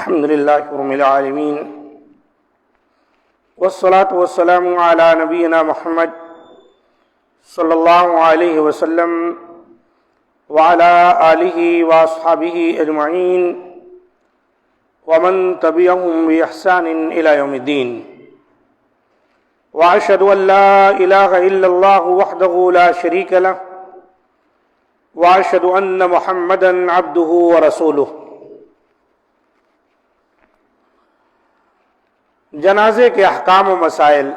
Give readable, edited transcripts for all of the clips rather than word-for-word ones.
الحمد للہ رب العالمین والصلاة والسلام علی نبینا محمد صلی اللہ علیہ وسلم وعلی آلہ واصحابہ اجمعین ومن تبعهم بإحسان إلى يوم الدين وأشهد أن لا إله إلا الله وحده لا شريك له وأشهد أن محمدا عبده ورسوله۔ جنازے کے احکام و مسائل،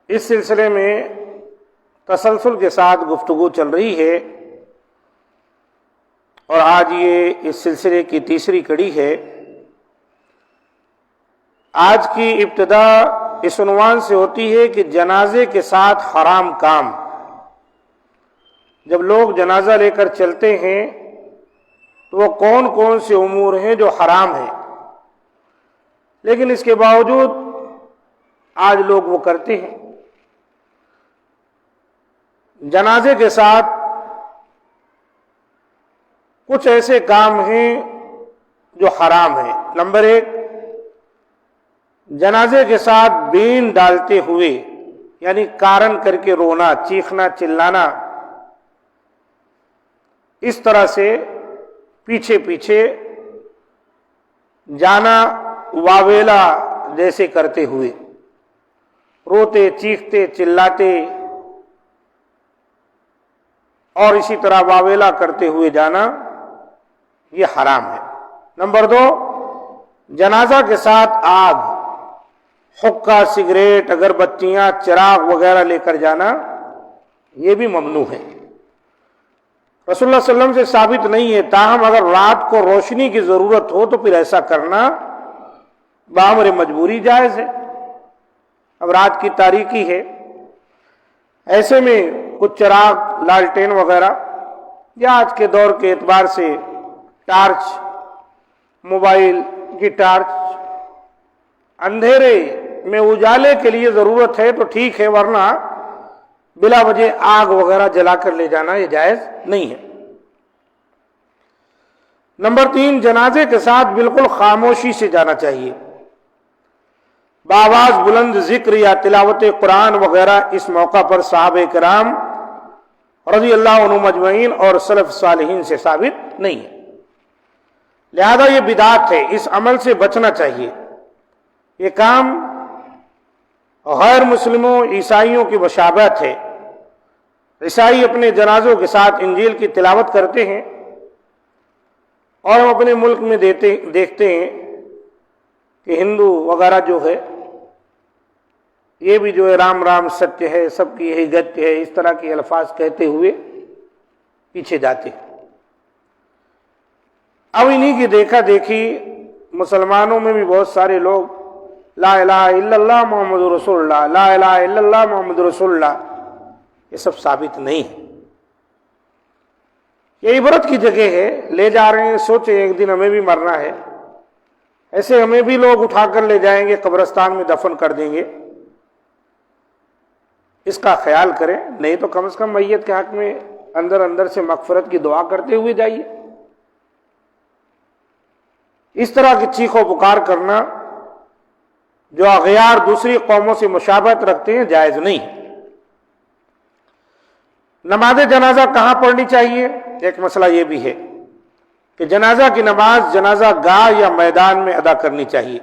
اس سلسلے میں تسلسل کے ساتھ گفتگو چل رہی ہے اور آج یہ اس سلسلے کی تیسری کڑی ہے۔ آج کی ابتدا اس عنوان سے ہوتی ہے کہ جنازے کے ساتھ حرام کام۔ جب لوگ جنازہ لے کر چلتے ہیں تو وہ کون کون سے امور ہیں جو حرام ہیں، لیکن اس کے باوجود آج لوگ وہ کرتے ہیں۔ جنازے کے ساتھ کچھ ایسے کام ہیں جو حرام ہیں۔ نمبر 1، جنازے کے ساتھ بین ڈالتے ہوئے یعنی کارن کر کے رونا، چیخنا، چلانا، اس طرح سے پیچھے پیچھے جانا، واویلا جیسے کرتے ہوئے روتے، چیختے، چلاتے اور اسی طرح واویلا کرتے ہوئے جانا، یہ حرام ہے۔ نمبر 2، جنازہ کے ساتھ آگ، حقہ، سگریٹ، اگربتیاں، چراغ وغیرہ لے کر جانا، یہ بھی ممنوع ہے۔ رسول اللہ صلی اللہ علیہ وسلم سے ثابت نہیں ہے، تاہم اگر رات کو روشنی کی ضرورت ہو تو پھر ایسا کرنا بامر مجبوری جائز ہے۔ اب رات کی تاریکی ہے، ایسے میں کچھ چراغ، لالٹین وغیرہ، یا آج کے دور کے اعتبار سے ٹارچ، موبائل کی ٹارچ، اندھیرے میں اجالے کے لیے ضرورت ہے تو ٹھیک ہے، ورنہ بلا وجہ آگ وغیرہ جلا کر لے جانا یہ جائز نہیں ہے۔ نمبر 3، جنازے کے ساتھ بالکل خاموشی سے جانا چاہیے۔ بآواز بلند ذکر یا تلاوت قرآن وغیرہ اس موقع پر صحابہ کرام رضی اللہ عنہم اجمعین اور سلف صالحین سے ثابت نہیں ہے، لہذا یہ بدعت ہے، اس عمل سے بچنا چاہیے۔ یہ کام غیر مسلموں، عیسائیوں کی مشابہت ہے۔ عیسائی اپنے جنازوں کے ساتھ انجیل کی تلاوت کرتے ہیں اور ہم اپنے ملک میں دیکھتے ہیں کہ ہندو وغیرہ جو ہے یہ بھی جو ہے رام رام ستیہ ہے، سب کی یہی گتیہ ہے، اس طرح کے الفاظ کہتے ہوئے پیچھے جاتے ہیں۔ اب انہی کی دیکھا دیکھی مسلمانوں میں بھی بہت سارے لوگ لا الہ الا اللہ محمد رسول اللہ، لا الہ الا اللہ محمد رسول اللہ، یہ سب ثابت نہیں ہے۔ یہ عبرت کی جگہ ہے، لے جا رہے ہیں، سوچیں ایک دن ہمیں بھی مرنا ہے، ایسے ہمیں بھی لوگ اٹھا کر لے جائیں گے، قبرستان میں دفن کر دیں گے، اس کا خیال کریں، نہیں تو کم از کم میت کے حق میں اندر اندر سے مغفرت کی دعا کرتے ہوئے جائیے۔ اس طرح کی چیخ و پکار کرنا جو اغیار دوسری قوموں سے مشابہت رکھتے ہیں جائز نہیں۔ نماز جنازہ کہاں پڑھنی چاہیے؟ ایک مسئلہ یہ بھی ہے کہ جنازہ کی نماز جنازہ گاہ یا میدان میں ادا کرنی چاہیے۔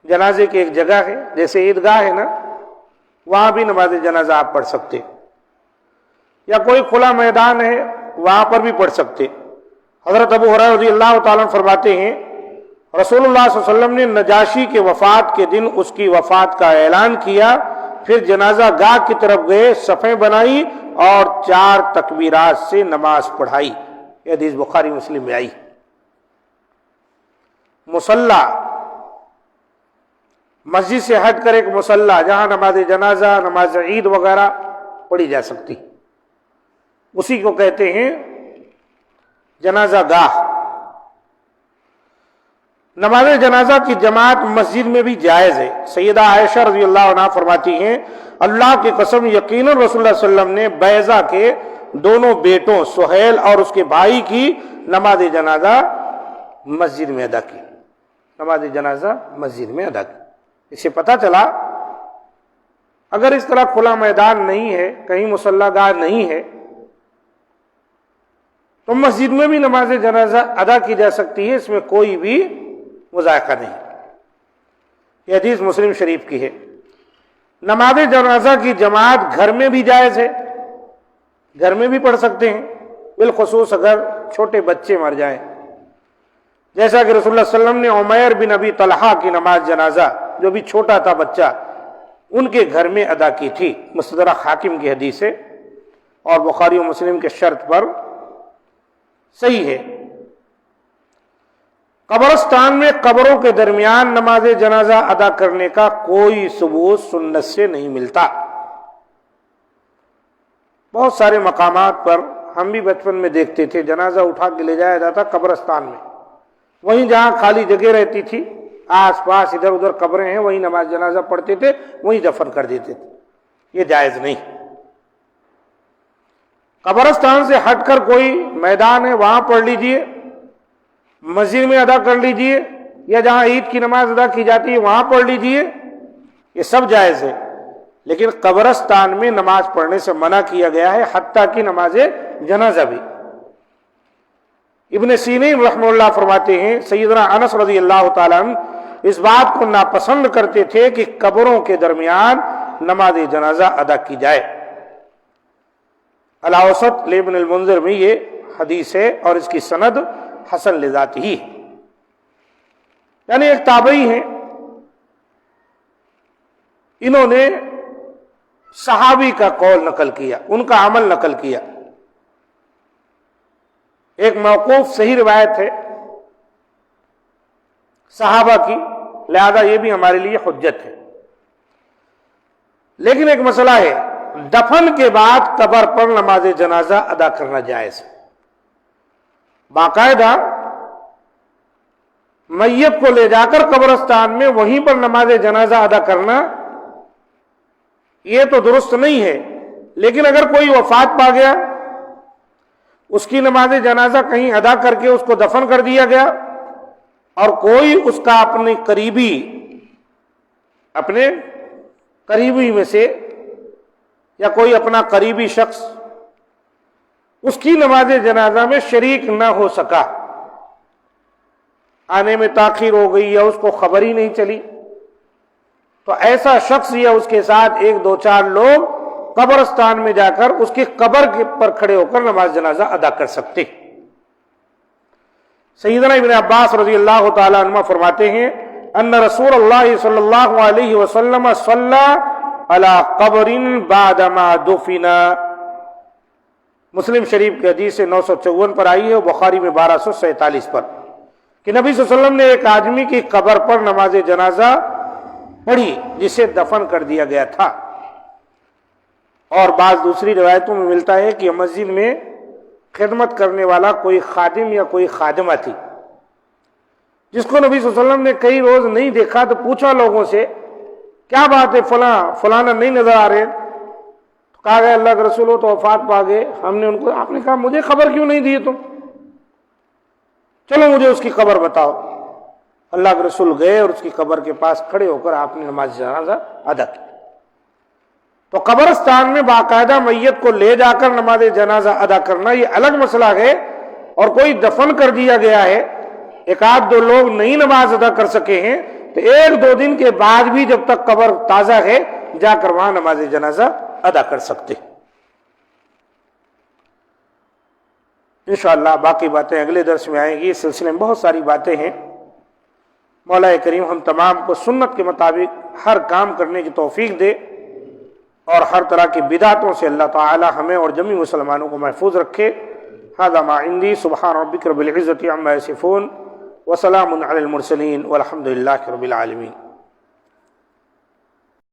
جنازے کی ایک جگہ ہے، جیسے عیدگاہ ہے نا، وہاں بھی نماز جنازہ آپ پڑھ سکتے، یا کوئی کھلا میدان ہے وہاں پر بھی پڑھ سکتے۔ حضرت ابو ہریرہ رضی اللہ تعالیٰ عنہ فرماتے ہیں رسول اللہ صلی اللہ علیہ وسلم نے نجاشی کے وفات کے دن اس کی وفات کا اعلان کیا، پھر جنازہ گاہ کی طرف گئے، صفیں بنائی اور 4 تکبیرات سے نماز پڑھائی۔ یہ حدیث بخاری مسلم میں آئی۔ مصلی، مسجد سے ہٹ کر ایک مصلی جہاں نماز جنازہ، نماز عید وغیرہ پڑھی جا سکتی، اسی کو کہتے ہیں جنازہ گاہ۔ نماز جنازہ کی جماعت مسجد میں بھی جائز ہے۔ سیدہ عائشہ رضی اللہ عنہا فرماتی ہیں اللہ کی قسم یقیناً رسول اللہ صلی اللہ علیہ وسلم نے بیضہ کے دونوں بیٹوں سہیل اور اس کے بھائی کی نماز جنازہ مسجد میں ادا کی، نماز جنازہ مسجد میں ادا کی۔ اس سے پتہ چلا اگر اس طرح کھلا میدان نہیں ہے، کہیں مصلی گاہ نہیں ہے، تو مسجد میں بھی نماز جنازہ ادا کی جا سکتی ہے، اس میں کوئی بھی مذائقہ نہیں۔ یہ حدیث مسلم شریف کی ہے۔ نماز جنازہ کی جماعت گھر میں بھی جائز ہے، گھر میں بھی پڑھ سکتے ہیں، بالخصوص اگر چھوٹے بچے مر جائیں، جیسا کہ رسول اللہ صلی اللہ علیہ وسلم نے عمیر بن ابی طلحہ کی نماز جنازہ، جو بھی چھوٹا تھا بچہ، ان کے گھر میں ادا کی تھی۔ مستدرک حاکم کی حدیث ہے اور بخاری و مسلم کے شرط پر صحیح ہے۔ قبرستان میں قبروں کے درمیان نماز جنازہ ادا کرنے کا کوئی ثبوت سنت سے نہیں ملتا۔ بہت سارے مقامات پر ہم بھی بچپن میں دیکھتے تھے، جنازہ اٹھا کے لے جایا جاتا قبرستان میں، وہیں جہاں خالی جگہ رہتی تھی، آس پاس ادھر ادھر قبریں ہیں، وہیں نماز جنازہ پڑھتے تھے، وہیں دفن کر دیتے تھے۔ یہ جائز نہیں۔ قبرستان سے ہٹ کر کوئی میدان ہے وہاں پڑھ لیجئے، مسجد میں ادا کر لیجئے، یا جہاں عید کی نماز ادا کی جاتی ہے وہاں پڑھ لیجئے، یہ سب جائز ہے۔ لیکن قبرستان میں نماز پڑھنے سے منع کیا گیا ہے، حتیٰ کہ نماز جنازہ بھی۔ ابن سیرین رحمہ اللہ فرماتے ہیں سیدنا انس رضی اللہ تعالیٰ عنہ اس بات کو ناپسند کرتے تھے کہ قبروں کے درمیان نماز جنازہ ادا کی جائے۔ الاوسط لابن المنذر میں یہ حدیث ہے اور اس کی سند حسن لذاتی ہی، یعنی ایک تابعی ہیں، انہوں نے صحابی کا قول نقل کیا، ان کا عمل نقل کیا۔ ایک موقوف صحیح روایت ہے صحابہ کی، لہذا یہ بھی ہمارے لیے حجت ہے۔ لیکن ایک مسئلہ ہے، دفن کے بعد قبر پر نماز جنازہ ادا کرنا جائز ہے۔ باقاعدہ میت کو لے جا کر قبرستان میں وہیں پر نماز جنازہ ادا کرنا یہ تو درست نہیں ہے۔ لیکن اگر کوئی وفات پا گیا، اس کی نماز جنازہ کہیں ادا کر کے اس کو دفن کر دیا گیا، اور کوئی اس کا اپنے قریبی میں سے یا کوئی اپنا قریبی شخص اس کی نماز جنازہ میں شریک نہ ہو سکا، آنے میں تاخیر ہو گئی یا اس کو خبر ہی نہیں چلی، تو ایسا شخص یا اس کے ساتھ ایک دو چار لوگ قبرستان میں جا کر اس کی قبر پر کھڑے ہو کر نماز جنازہ ادا کر سکتے۔ سیدنا ابن عباس رضی اللہ تعالی عنہ فرماتے ہیں ان رسول اللہ صلی اللہ علیہ وسلم صلی علی قبر بعدما دفن، مسلم شریف کی حدیث 954 پر آئی ہے اور بخاری میں 1247 پر، کہ نبی صلی اللہ علیہ وسلم نے ایک آدمی کی قبر پر نماز جنازہ پڑھی جسے دفن کر دیا گیا تھا۔ اور بعض دوسری روایتوں میں ملتا ہے کہ مسجد میں خدمت کرنے والا کوئی خادم یا کوئی خادمہ تھی، جس کو نبی صلی اللہ علیہ وسلم نے کئی روز نہیں دیکھا، تو پوچھا لوگوں سے کیا بات ہے، فلانا نہیں نظر آ رہے، تو کہا گیا اللہ کے رسول ہو تو وفات پا گئے۔ ہم نے ان کو، آپ نے کہا مجھے خبر کیوں نہیں دی تم، چلو مجھے اس کی قبر بتاؤ۔ اللہ کے رسول گئے اور اس کی قبر کے پاس کھڑے ہو کر آپ نے نماز جنازہ ادا کی۔ تو قبرستان میں باقاعدہ میت کو لے جا کر نماز جنازہ ادا کرنا یہ الگ مسئلہ ہے، اور کوئی دفن کر دیا گیا ہے، ایک آدھ دو لوگ نہیں نماز ادا کر سکے ہیں، تو ایک دو دن کے بعد بھی جب تک قبر تازہ ہے جا کر وہاں نماز جنازہ ادا کر سکتے۔ انشاءاللہ باقی باتیں اگلے درس میں آئیں گی۔ اس سلسلے میں بہت ساری باتیں ہیں۔ مولا کریم ہم تمام کو سنت کے مطابق ہر کام کرنے کی توفیق دے، اور ہر طرح کی بدعتوں سے اللہ تعالی ہمیں اور جمیع مسلمانوں کو محفوظ رکھے۔ ھذا ما عندی، سبحان ربک رب العزۃ عما یصفون، وسلام علی المرسلین، والحمد للہ رب العالمین۔